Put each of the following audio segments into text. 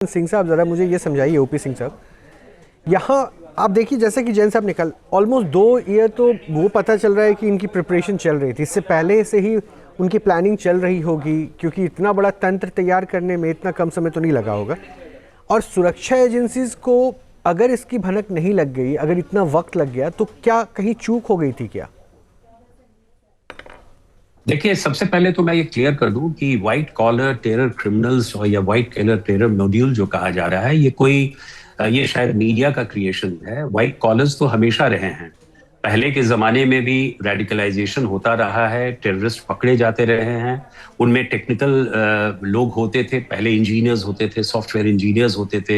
सिंह साहब, ज़रा मुझे ये समझाइए, ओपी सिंह साहब, यहाँ आप देखिए जैसे कि जैन साहब निकल ऑलमोस्ट 2 ईयर तो वो पता चल रहा है कि इनकी प्रिपरेशन चल रही थी, इससे पहले से ही उनकी प्लानिंग चल रही होगी, क्योंकि इतना बड़ा तंत्र तैयार करने में इतना कम समय तो नहीं लगा होगा। और सुरक्षा एजेंसीज को अगर इसकी भनक नहीं लग गई, अगर इतना वक्त लग गया, तो क्या कहीं चूक हो गई थी क्या? देखिए, सबसे पहले तो मैं ये क्लियर कर दूं कि व्हाइट कॉलर टेरर क्रिमिनल्स और या व्हाइट कॉलर टेरर मॉड्यूल जो कहा जा रहा है, ये शायद मीडिया का क्रिएशन है। व्हाइट कॉलर्स तो हमेशा रहे हैं। पहले के जमाने में भी रेडिकलाइजेशन होता रहा है, टेररिस्ट पकड़े जाते रहे हैं। उनमें टेक्निकल लोग होते थे, पहले इंजीनियर्स होते थे, सॉफ्टवेयर इंजीनियर्स होते थे।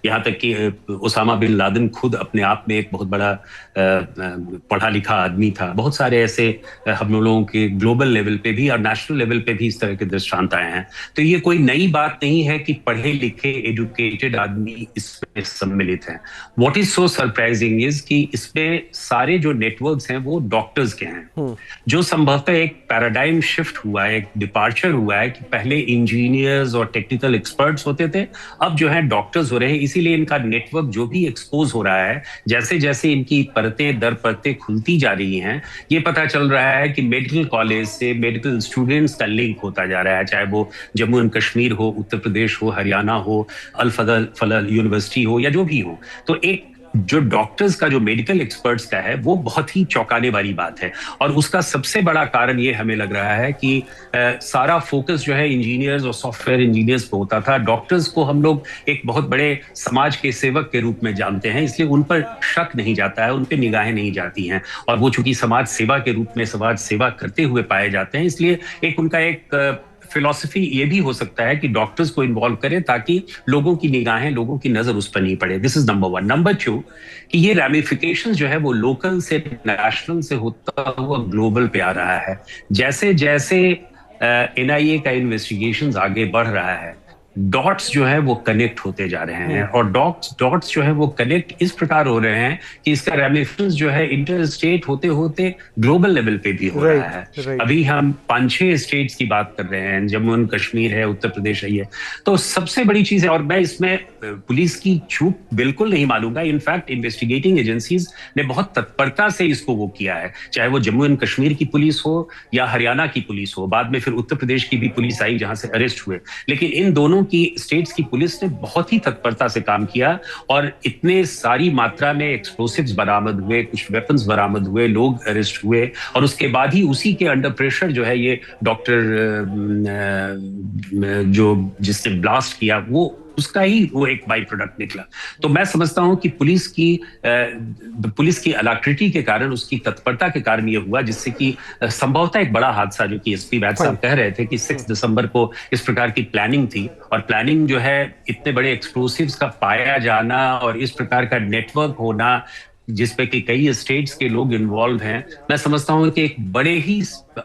यहाँ तक कि उसामा बिन लादेन खुद अपने आप में एक बहुत बड़ा पढ़ा लिखा आदमी था। बहुत सारे ऐसे हम लोगों के ग्लोबल लेवल पे भी और नेशनल लेवल पे भी इस तरह के दृष्टांत आए हैं। तो ये कोई नई बात नहीं है कि पढ़े लिखे एजुकेटेड आदमी इसमें सम्मिलित हैं। What is so surprising is कि इसमें सारे जो नेटवर्क्स हैं वो डॉक्टर्स के हैं। जो संभवतः एक पैराडाइम शिफ्ट हुआ है, एक डिपार्चर हुआ है कि पहले इंजीनियर्स और टेक्निकल एक्सपर्ट्स होते थे, अब जो है डॉक्टर्स हो रहे हैं। इसीलिए इनका नेटवर्क जो भी एक्सपोज हो रहा है, जैसे जैसे इनकी परतें दर परतें खुलती जा रही हैं, ये पता चल रहा है कि मेडिकल कॉलेज से मेडिकल स्टूडेंट्स का लिंक होता जा रहा है, चाहे वो जम्मू एंड कश्मीर हो, उत्तर प्रदेश हो, हरियाणा हो, अल फजल यूनिवर्सिटी हो या जो भी हो। तो एक जो डॉक्टर्स का, जो मेडिकल एक्सपर्ट्स का है, वो बहुत ही चौंकाने वाली बात है। और उसका सबसे बड़ा कारण ये हमें लग रहा है कि सारा फोकस जो है इंजीनियर्स और सॉफ्टवेयर इंजीनियर्स पे होता था। डॉक्टर्स को हम लोग एक बहुत बड़े समाज के सेवक के रूप में जानते हैं, इसलिए उन पर शक नहीं जाता है, उन पर निगाहें नहीं जाती हैं। और वो चूंकि समाज सेवा के रूप में समाज सेवा करते हुए पाए जाते हैं, इसलिए एक उनका एक फिलॉसफी ये भी हो सकता है कि डॉक्टर्स को इन्वॉल्व करें ताकि लोगों की निगाहें, लोगों की नजर उस पर नहीं पड़े। This is number 1। नंबर 2 कि ये रैमिफिकेशंस जो है वो लोकल से नेशनल से होता हुआ ग्लोबल पे आ रहा है। जैसे जैसे एनआईए का इन्वेस्टिगेशंस आगे बढ़ रहा है, डॉट्स जो है वो कनेक्ट होते जा रहे हैं। और डॉट्स जो है वो कनेक्ट इस प्रकार हो रहे हैं कि इसका रेमिफिकेशंस जो है इंटर स्टेट होते होते ग्लोबल लेवल पे भी हो रहा है। अभी हम 5-6 स्टेट्स की बात कर रहे हैं, जम्मू एंड कश्मीर है, उत्तर प्रदेश है। ये तो सबसे बड़ी चीज है। और मैं इसमें पुलिस की चूक बिल्कुल नहीं मानूंगा। इनफैक्ट इन्वेस्टिगेटिंग एजेंसीज ने बहुत तत्परता से इसको वो किया है, चाहे वो जम्मू एंड कश्मीर की पुलिस हो या हरियाणा की पुलिस हो। बाद में फिर उत्तर प्रदेश की भी पुलिस आई जहां से अरेस्ट हुए। लेकिन इन दोनों की स्टेट्स की पुलिस ने बहुत ही तत्परता से काम किया और इतने सारी मात्रा में एक्सप्लोसिव्स बरामद हुए, कुछ वेपन्स बरामद हुए, लोग अरेस्ट हुए। और उसके बाद ही उसी के अंडर प्रेशर जो है ये डॉक्टर जो जिसने ब्लास्ट किया, वो उसका ही वो एक बाई प्रोडक्ट निकला। तो मैं समझता हूं कि पुलिस की अलाक्रिटी के कारण, उसकी तत्परता के कारण ये हुआ, जिससे कि संभवतः एक बड़ा हादसा, जो कि एसपी वैद साहब कह रहे थे कि 6 दिसंबर को इस प्रकार की प्लानिंग थी। और प्लानिंग जो है, इतने बड़े एक्सप्लोसिव्स का पाया जाना और इस प्रकार का नेटवर्क होना जिसपे कि कई स्टेट्स के लोग इन्वॉल्व हैं, मैं समझता हूं कि एक बड़े ही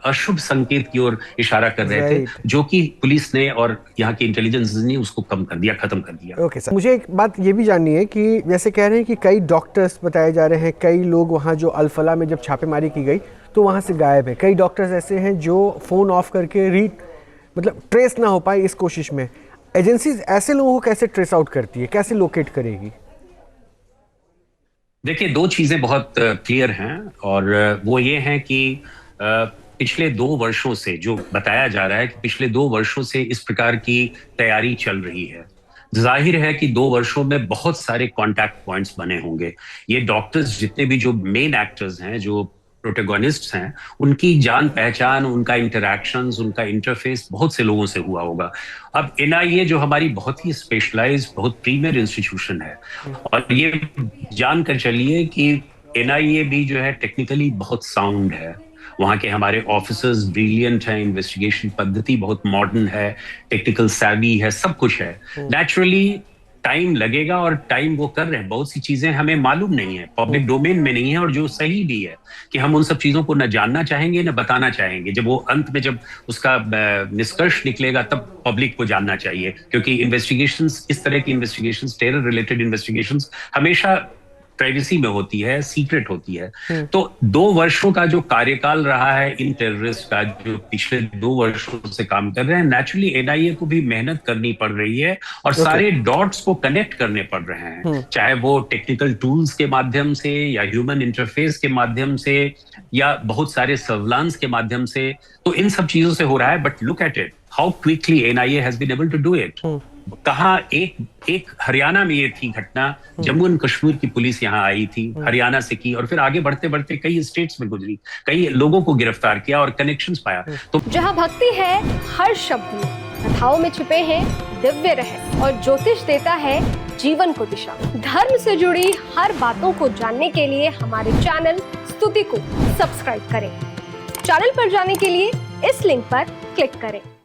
अशुभ संकेत की ओर इशारा कर रहे थे, जो कि पुलिस ने और यहाँ की इंटेलिजेंस ने उसको कम कर दिया, खत्म कर दिया। ओके सर, मुझे एक बात ये भी जाननी है कि जैसे कह रहे हैं कि कई डॉक्टर्स बताए जा रहे हैं, कई लोग वहाँ जो अल-फलाह में जब छापेमारी की गई तो वहाँ से गायब है। कई डॉक्टर्स ऐसे हैं जो फ़ोन ऑफ करके मतलब ट्रेस ना हो पाए इस कोशिश में। एजेंसीज ऐसे लोगों को कैसे ट्रेस आउट करती है, कैसे लोकेट करेगी? देखिए, 2 चीजें बहुत क्लियर हैं और वो ये हैं कि पिछले 2 वर्षों से जो बताया जा रहा है कि पिछले 2 वर्षों से इस प्रकार की तैयारी चल रही है। जाहिर है कि 2 वर्षों में बहुत सारे कॉन्टैक्ट पॉइंट्स बने होंगे। ये डॉक्टर्स जितने भी जो मेन एक्टर्स हैं, जो प्रोटेगोनिस्ट्स हैं, उनकी जान पहचान, उनका इंटरैक्शंस, उनका इंटरफेस बहुत से लोगों से हुआ होगा। अब एनआईए जो हमारी बहुत ही स्पेशलाइज्ड, बहुत प्रीमियर इंस्टीट्यूशन है, और ये जानकर चलिए कि एनआईए भी जो है टेक्निकली बहुत साउंड है। वहां के हमारे ऑफिसर्स ब्रिलियंट हैं, इन्वेस्टिगेशन पद्धति बहुत मॉडर्न है, टेक्निकल सैवी है, सब कुछ है। नेचुरली टाइम लगेगा और टाइम वो कर रहे हैं। बहुत सी चीजें हमें मालूम नहीं है, पब्लिक डोमेन में नहीं है, और जो सही भी है कि हम उन सब चीजों को न जानना चाहेंगे न बताना चाहेंगे। जब वो अंत में जब उसका निष्कर्ष निकलेगा तब पब्लिक को जानना चाहिए, क्योंकि इन्वेस्टिगेशंस, इस तरह की इन्वेस्टिगेशंस, टेरर रिलेटेड इन्वेस्टिगेशंस हमेशा प्राइवेसी में होती है, सीक्रेट होती है। तो 2 वर्षों का जो कार्यकाल रहा है इन टेररिस्ट का, जो पिछले 2 वर्षों से काम कर रहे हैं, नेचुरली एनआईए को भी मेहनत करनी पड़ रही है और सारे डॉट्स को कनेक्ट करने पड़ रहे हैं, चाहे वो टेक्निकल टूल्स के माध्यम से या ह्यूमन इंटरफेस के माध्यम से या बहुत सारे सर्विलांस के माध्यम से। तो इन सब चीजों से हो रहा है। But look at it, how quickly NIA has been able to do it. कहा एक हरियाणा में ये थी घटना, जम्मू एंड कश्मीर की पुलिस यहाँ आई थी, हरियाणा से की, और फिर आगे बढ़ते बढ़ते कई स्टेट्स में गुजरी, कई लोगों को गिरफ्तार किया और कनेक्शंस पाया। तो जहाँ भक्ति है हर शब्द में, कथाओं में छिपे हैं दिव्य रहस्य और ज्योतिष देता है जीवन को दिशा। धर्म से जुड़ी हर बातों को जानने के लिए हमारे चैनल स्तुति को सब्सक्राइब करें। चैनल पर जाने के लिए इस लिंक पर क्लिक करें।